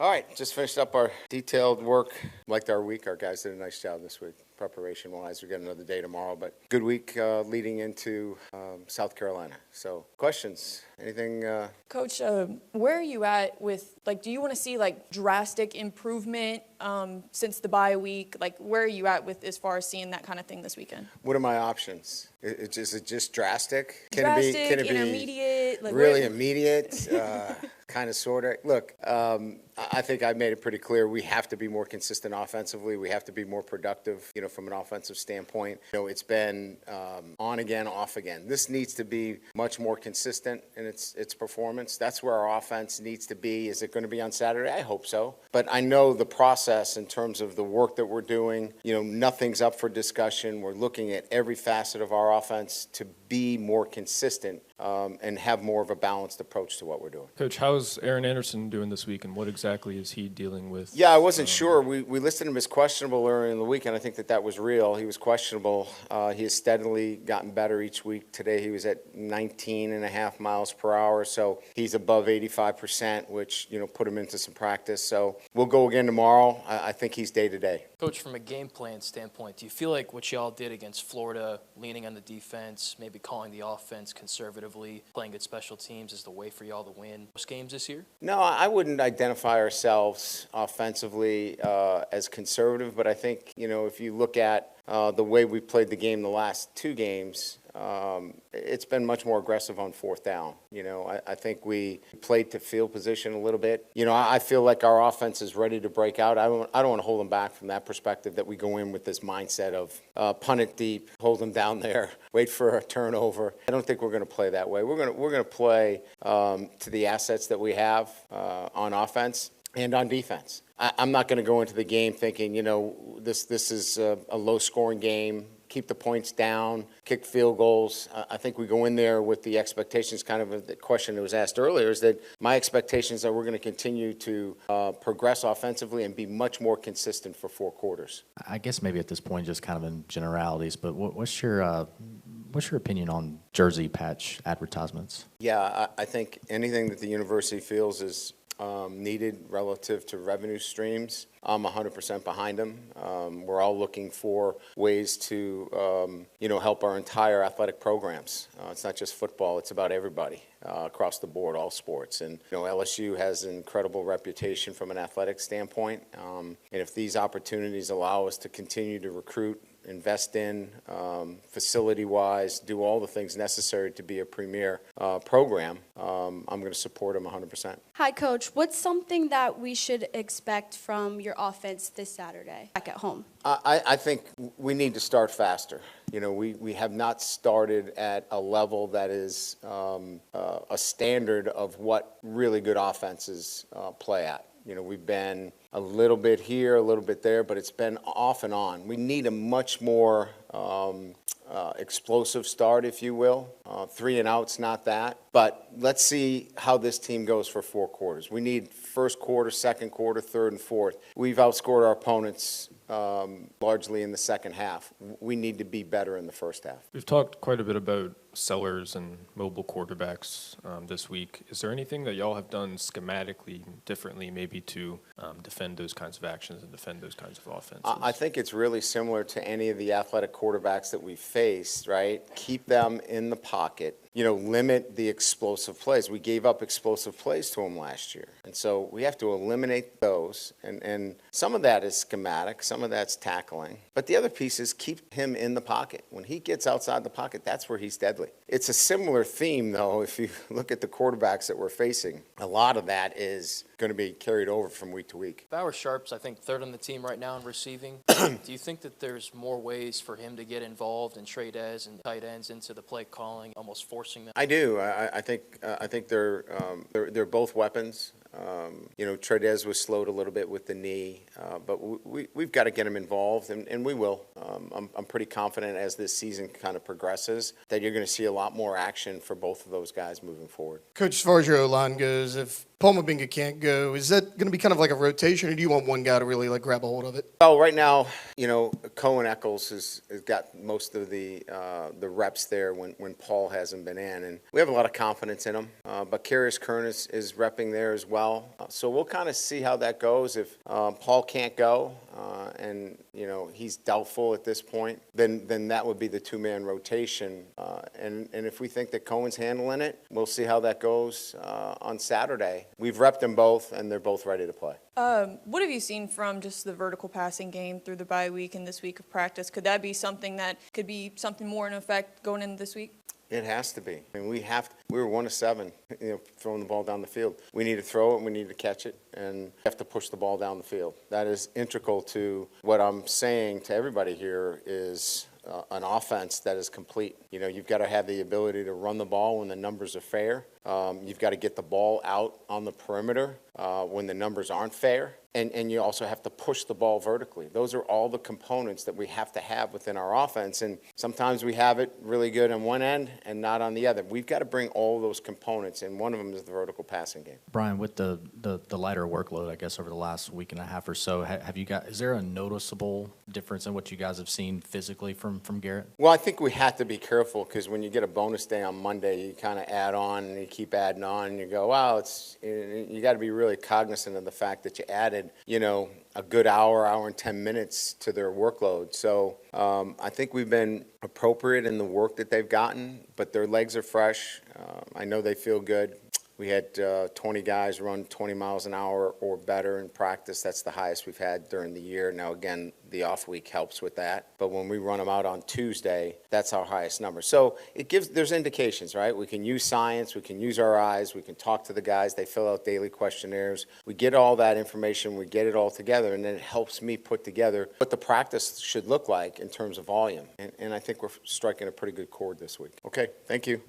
All right, just finished up our detailed work. Liked our week. Our guys did a nice job this week, preparation-wise. We got another day tomorrow, but good week leading into South Carolina. So, questions? Anything? Coach, where are you at with, do you want to see, drastic improvement since the bye week? Where are you at with as far as seeing that kind of thing this weekend? What are my options? Is it just drastic? Can it be intermediate? Really immediate? Kind of, sort of. Look, I think I made it pretty clear. We have to be more consistent offensively. We have to be more productive, from an offensive standpoint. It's been on again, off again. This needs to be much more consistent in its performance. That's where our offense needs to be. Is it going to be on Saturday? I hope so. But I know the process in terms of the work that we're doing. Nothing's up for discussion. We're looking at every facet of our offense to be more consistent and have more of a balanced approach to what we're doing. Coach, how's Aaron Anderson doing this week, and what exactly is he dealing with? Yeah, I wasn't sure. We listed him as questionable earlier in the week, and I think that was real. He was questionable. He has steadily gotten better each week. Today he was at 19.5 miles per hour, so he's above 85%, which, put him into some practice. So we'll go again tomorrow. I think he's day-to-day. Coach, from a game plan standpoint, do you feel like what y'all did against Florida, leaning on the defense, maybe calling the offense conservatively, playing good special teams is the way for y'all to win most games this year? No, I wouldn't identify ourselves offensively as conservative, but I think, if you look at the way we played the game the last two games, it's been much more aggressive on fourth down. I think we played to field position a little bit. I feel like our offense is ready to break out. I don't want to hold them back from that perspective, that we go in with this mindset of punt it deep, hold them down there, wait for a turnover. I don't think we're going to play that way. We're going to play to the assets that we have on offense and on defense. I'm not going to go into the game thinking, this is a low-scoring game. Keep the points down, kick field goals. I think we go in there with the expectations, kind of the question that was asked earlier, is that my expectations are we're going to continue to progress offensively and be much more consistent for four quarters. I guess maybe at this point, just kind of in generalities, but what's your opinion on jersey patch advertisements? Yeah, I think anything that the university feels is needed relative to revenue streams, I'm 100% behind them. We're all looking for ways to, help our entire athletic programs. It's not just football; it's about everybody across the board, all sports. And LSU has an incredible reputation from an athletic standpoint. And if these opportunities allow us to continue to recruit, invest in, facility-wise, do all the things necessary to be a premier program, I'm going to support them 100%. Hi, Coach. What's something that we should expect from your offense this Saturday back at home? I think we need to start faster. We have not started at a level that is a standard of what really good offenses play at. We've been a little bit here, a little bit there, but it's been off and on. We need a much more explosive start, if you will. 3 and out's not that. But let's see how this team goes for 4 quarters. We need first quarter, second quarter, third, and fourth. We've outscored our opponents largely in the second half. We need to be better in the first half. We've talked quite a bit about sellers and mobile quarterbacks this week. Is there anything that y'all have done schematically differently, maybe to defend those kinds of actions and defend those kinds of offenses? I think it's really similar to any of the athletic quarterbacks that we've faced, right? Keep them in the pocket. Limit the explosive plays. We gave up explosive plays to him last year. And so we have to eliminate those. And some of that is schematic, some of that's tackling. But the other piece is keep him in the pocket. When he gets outside the pocket, that's where he's deadly. It's a similar theme, though, if you look at the quarterbacks that we're facing. A lot of that is going to be carried over from week to week. Bauer Sharp's, I think, third on the team right now in receiving. Do you think that there's more ways for him to get involved and trade as and tight ends into the play calling, almost forcing them? I do. I think they're both weapons. Tradez was slowed a little bit with the knee, but we've got to get him involved, and we will. I'm pretty confident as this season kind of progresses that you're going to see a lot more action for both of those guys moving forward. Coach, as far as your O-line goes, if Paul Mabinga can't go, is that going to be kind of like a rotation, or do you want one guy to really like grab a hold of it? Well, right now, Cohen Eccles has got most of the reps there when Paul hasn't been in, and we have a lot of confidence in him. But Karius Kern is repping there as well. So we'll kind of see how that goes. If Paul can't go, and he's doubtful at this point, then that would be the two-man rotation. And if we think that Cohen's handling it, we'll see how that goes on Saturday. We've repped them both, and they're both ready to play. What have you seen from just the vertical passing game through the bye week and this week of practice? Could that be something more in effect going into this week? It has to be. I mean, we were 1 of 7, throwing the ball down the field. We need to throw it, and we need to catch it, and we have to push the ball down the field. That is integral to what I'm saying to everybody here is an offense that is complete. You've got to have the ability to run the ball when the numbers are fair. You've got to get the ball out on the perimeter when the numbers aren't fair. And you also have to push the ball vertically. Those are all the components that we have to have within our offense. And sometimes we have it really good on one end and not on the other. We've got to bring all those components, and one of them is the vertical passing game. Brian, with the lighter workload, I guess, over the last week and a half or so, is there a noticeable difference in what you guys have seen physically from Garrett? Well, I think we have to be careful because when you get a bonus day on Monday, you kind of add on and you keep adding on and you go, wow, you got to be really cognizant of the fact that you added, a good hour and 10 minutes to their workload. So I think we've been appropriate in the work that they've gotten, but their legs are fresh. I know they feel good. We had 20 guys run 20 miles an hour or better in practice. That's the highest we've had during the year. Now, again, the off week helps with that. But when we run them out on Tuesday, that's our highest number. So there's indications, right? We can use science. We can use our eyes. We can talk to the guys. They fill out daily questionnaires. We get all that information. We get it all together. And then it helps me put together what the practice should look like in terms of volume. And I think we're striking a pretty good chord this week. Okay, thank you.